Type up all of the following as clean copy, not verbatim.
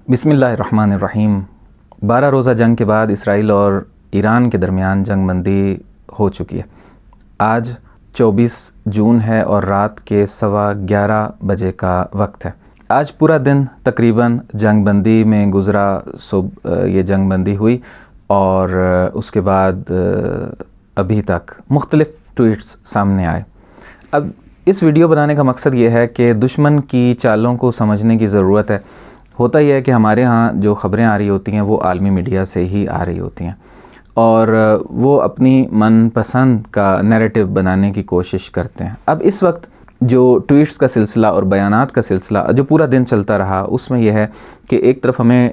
بسم اللہ الرحمن الرحیم۔ 12 روزہ جنگ کے بعد اسرائیل اور ایران کے درمیان جنگ بندی ہو چکی ہے۔ آج 24 جون ہے اور رات کے 11:15 بجے کا وقت ہے۔ آج پورا دن تقریباً جنگ بندی میں گزرا۔ صبح یہ جنگ بندی ہوئی اور اس کے بعد ابھی تک مختلف ٹویٹس سامنے آئے۔ اب اس ویڈیو بنانے کا مقصد یہ ہے کہ دشمن کی چالوں کو سمجھنے کی ضرورت ہے۔ ہوتا یہ ہے کہ ہمارے ہاں جو خبریں آ رہی ہوتی ہیں وہ عالمی میڈیا سے ہی آ رہی ہوتی ہیں اور وہ اپنی من پسند کا نیریٹو بنانے کی کوشش کرتے ہیں۔ اب اس وقت جو ٹویٹس کا سلسلہ اور بیانات کا سلسلہ جو پورا دن چلتا رہا، اس میں یہ ہے کہ ایک طرف ہمیں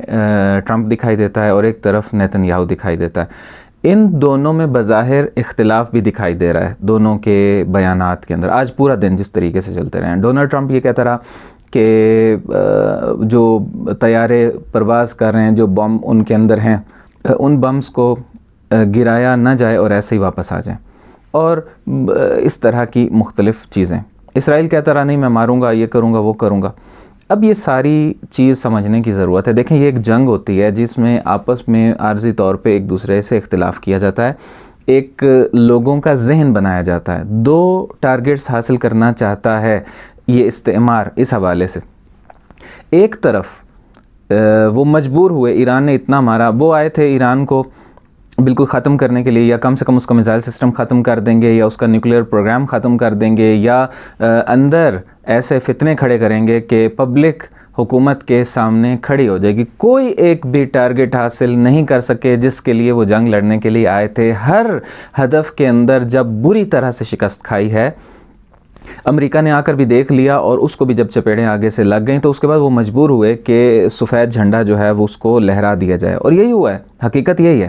ٹرمپ دکھائی دیتا ہے اور ایک طرف نیتن یاہو دکھائی دیتا ہے۔ ان دونوں میں بظاہر اختلاف بھی دکھائی دے رہا ہے دونوں کے بیانات کے اندر۔ آج پورا دن جس طریقے سے چلتے رہے ہیں، ڈونلڈ ٹرمپ یہ کہتا رہا کہ جو طیارے پرواز کر رہے ہیں، جو بم ان کے اندر ہیں، ان بمز کو گرایا نہ جائے اور ایسے ہی واپس آ جائیں، اور اس طرح کی مختلف چیزیں۔ اسرائیل کہتا رہا نہیں میں ماروں گا، یہ کروں گا، وہ کروں گا۔ اب یہ ساری چیز سمجھنے کی ضرورت ہے۔ دیکھیں، یہ ایک جنگ ہوتی ہے جس میں آپس میں عارضی طور پہ ایک دوسرے سے اختلاف کیا جاتا ہے، ایک لوگوں کا ذہن بنایا جاتا ہے، دو ٹارگٹس حاصل کرنا چاہتا ہے یہ استعمار۔ اس حوالے سے ایک طرف وہ مجبور ہوئے، ایران نے اتنا مارا، وہ آئے تھے ایران کو بالکل ختم کرنے کے لیے، یا کم سے کم اس کا میزائل سسٹم ختم کر دیں گے، یا اس کا نیوکلیئر پروگرام ختم کر دیں گے، یا اندر ایسے فتنے کھڑے کریں گے کہ پبلک حکومت کے سامنے کھڑی ہو جائے گی۔ کوئی ایک بھی ٹارگٹ حاصل نہیں کر سکے جس کے لیے وہ جنگ لڑنے کے لیے آئے تھے۔ ہر ہدف کے اندر جب بری طرح سے شکست کھائی ہے، امریکہ نے آ کر بھی دیکھ لیا، اور اس کو بھی جب چپیڑیں آگے سے لگ گئیں تو اس کے بعد وہ مجبور ہوئے کہ سفید جھنڈا جو ہے وہ اس کو لہرا دیا جائے، اور یہی ہوا ہے، حقیقت یہی ہے۔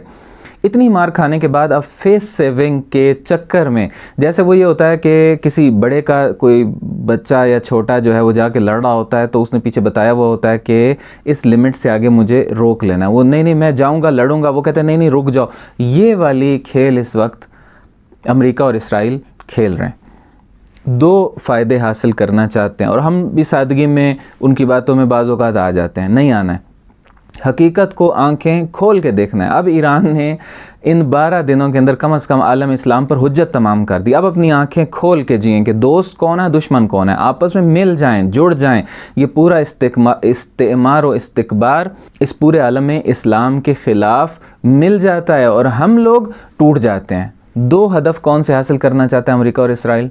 اتنی مار کھانے کے بعد اب فیس سیونگ کے چکر میں، جیسے وہ یہ ہوتا ہے کہ کسی بڑے کا کوئی بچہ یا چھوٹا جو ہے وہ جا کے لڑ رہا ہوتا ہے تو اس نے پیچھے بتایا ہوا ہوتا ہے کہ اس لمٹ سے آگے مجھے روک لینا ہے، وہ نہیں میں جاؤں گا، لڑوں گا، وہ کہتے ہیں نہیں رک جاؤ۔ یہ والی کھیل اس وقت امریکہ اور اسرائیل کھیل رہے ہیں، دو فائدے حاصل کرنا چاہتے ہیں، اور ہم بھی سادگی میں ان کی باتوں میں بعض اوقات آ جاتے ہیں۔ نہیں آنا ہے، حقیقت کو آنکھیں کھول کے دیکھنا ہے۔ اب ایران نے ان 12 دنوں کے اندر کم از کم عالم اسلام پر حجت تمام کر دی۔ اب اپنی آنکھیں کھول کے جئیں کہ دوست کون ہے، دشمن کون ہے، آپس میں مل جائیں، جڑ جائیں۔ یہ پورا استعمار و استکبار اس پورے عالم اسلام کے خلاف مل جاتا ہے اور ہم لوگ ٹوٹ جاتے ہیں۔ دو ہدف کون سے حاصل کرنا چاہتے ہیں امریکہ اور اسرائیل؟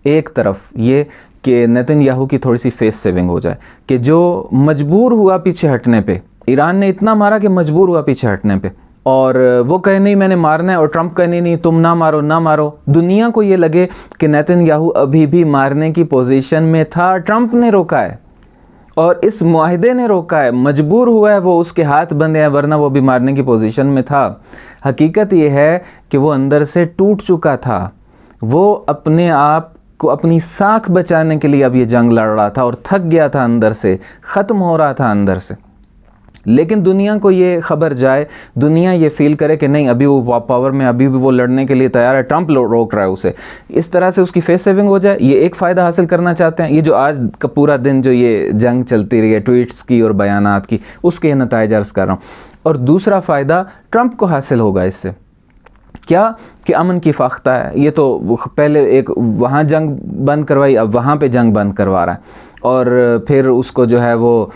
ایک طرف یہ کہ نیتن یاہو کی تھوڑی سی فیس سیونگ ہو جائے، کہ جو مجبور ہوا پیچھے ہٹنے پہ، ایران نے اتنا مارا کہ مجبور ہوا پیچھے ہٹنے پہ، اور وہ کہے نہیں میں نے مارنا ہے، اور ٹرمپ کہے نہیں تم نہ مارو نہ مارو۔ دنیا کو یہ لگے کہ نیتن یاہو ابھی بھی مارنے کی پوزیشن میں تھا، ٹرمپ نے روکا ہے اور اس معاہدے نے روکا ہے، مجبور ہوا ہے، وہ اس کے ہاتھ بندھے ہیں، ورنہ وہ بھی مارنے کی پوزیشن میں تھا۔ حقیقت یہ ہے کہ وہ اندر سے ٹوٹ چکا تھا، وہ اپنے آپ کو اپنی ساکھ بچانے کے لیے اب یہ جنگ لڑ رہا تھا اور تھک گیا تھا، اندر سے ختم ہو رہا تھا اندر سے۔ لیکن دنیا کو یہ خبر جائے، دنیا یہ فیل کرے کہ نہیں ابھی وہ پاور میں، ابھی بھی وہ لڑنے کے لیے تیار ہے، ٹرمپ روک رہا ہے اسے، اس طرح سے اس کی فیس سیونگ ہو جائے۔ یہ ایک فائدہ حاصل کرنا چاہتے ہیں۔ یہ جو آج کا پورا دن جو یہ جنگ چلتی رہی ہے ٹویٹس کی اور بیانات کی، اس کے یہ نتائج عرض کر رہا ہوں۔ اور دوسرا فائدہ ٹرمپ کو حاصل ہوگا اس سے، کیا کہ امن کی فاختہ ہے۔ یہ تو پہلے ایک وہاں جنگ بند کروائی، اب وہاں پہ جنگ بند کروا رہا ہے، اور پھر اس کو جو ہے وہ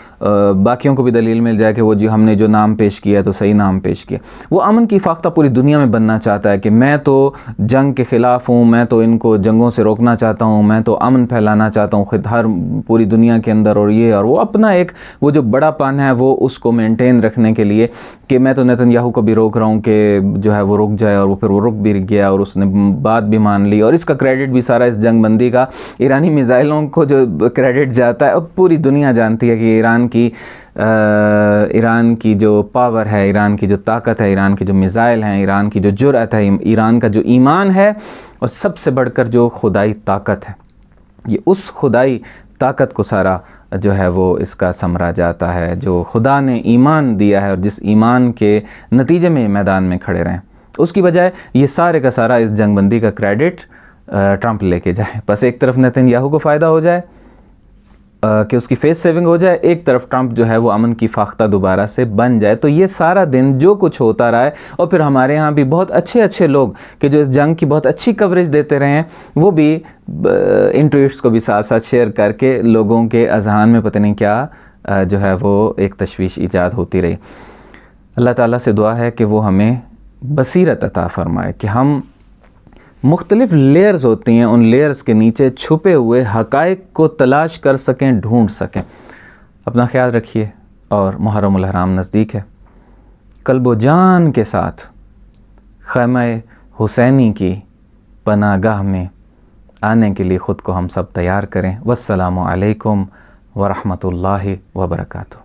باقیوں کو بھی دلیل مل جائے کہ وہ جی ہم نے جو نام پیش کیا ہے تو صحیح نام پیش کیا۔ وہ امن کی فاختہ پوری دنیا میں بننا چاہتا ہے کہ میں تو جنگ کے خلاف ہوں، میں تو ان کو جنگوں سے روکنا چاہتا ہوں، میں تو امن پھیلانا چاہتا ہوں خود ہر پوری دنیا کے اندر، اور یہ اور وہ اپنا ایک وہ جو بڑا پن ہے وہ اس کو مینٹین رکھنے کے لیے کہ میں تو نیتن یاہو کو بھی روک رہا ہوں کہ جو ہے وہ رک جائے، اور وہ پھر وہ رک بھی گیا اور اس نے بات بھی مان لی، اور اس کا کریڈٹ بھی سارا اس جنگ بندی کا ایرانی میزائلوں کو جو کریڈٹ جاتا ہے۔ اب پوری دنیا جانتی ہے کہ ایران کی جو پاور ہے، ایران کی جو طاقت ہے، ایران کی جو میزائل ہیں، ایران کی جو جرأت ہے، ایران کا جو ایمان ہے، اور سب سے بڑھ کر جو خدائی طاقت ہے، یہ اس خدائی طاقت کو سارا جو ہے وہ اس کا ثمرہ جاتا ہے، جو خدا نے ایمان دیا ہے اور جس ایمان کے نتیجے میں میدان میں کھڑے رہیں، اس کی بجائے یہ سارے کا سارا اس جنگ بندی کا کریڈٹ ٹرمپ لے کے جائے۔ بس ایک طرف نیتن یاہو کو فائدہ ہو جائے کہ اس کی فیس سیونگ ہو جائے، ایک طرف ٹرمپ جو ہے وہ امن کی فاختہ دوبارہ سے بن جائے. تو یہ سارا دن جو کچھ ہوتا رہا ہے، اور پھر ہمارے ہاں بھی بہت اچھے لوگ کہ جو اس جنگ کی بہت اچھی کوریج دیتے رہے ہیں، وہ بھی ان ٹویٹس کو بھی ساتھ ساتھ شیئر کر کے لوگوں کے اذہان میں پتہ نہیں کیا جو ہے وہ ایک تشویش ایجاد ہوتی رہی. اللہ تعالیٰ سے دعا ہے کہ وہ ہمیں بصیرت عطا فرمائے کہ ہم مختلف لیئرز ہوتی ہیں، ان لیئرز کے نیچے چھپے ہوئے حقائق کو تلاش کر سکیں، ڈھونڈ سکیں. اپنا خیال رکھیے، اور محرم الحرام نزدیک ہے. قلب و جان کے ساتھ خیمہ حسینی کی پناہ گاہ میں آنے کے لیے خود کو ہم سب تیار کریں. والسلام علیکم ورحمۃ اللہ وبرکاتہ.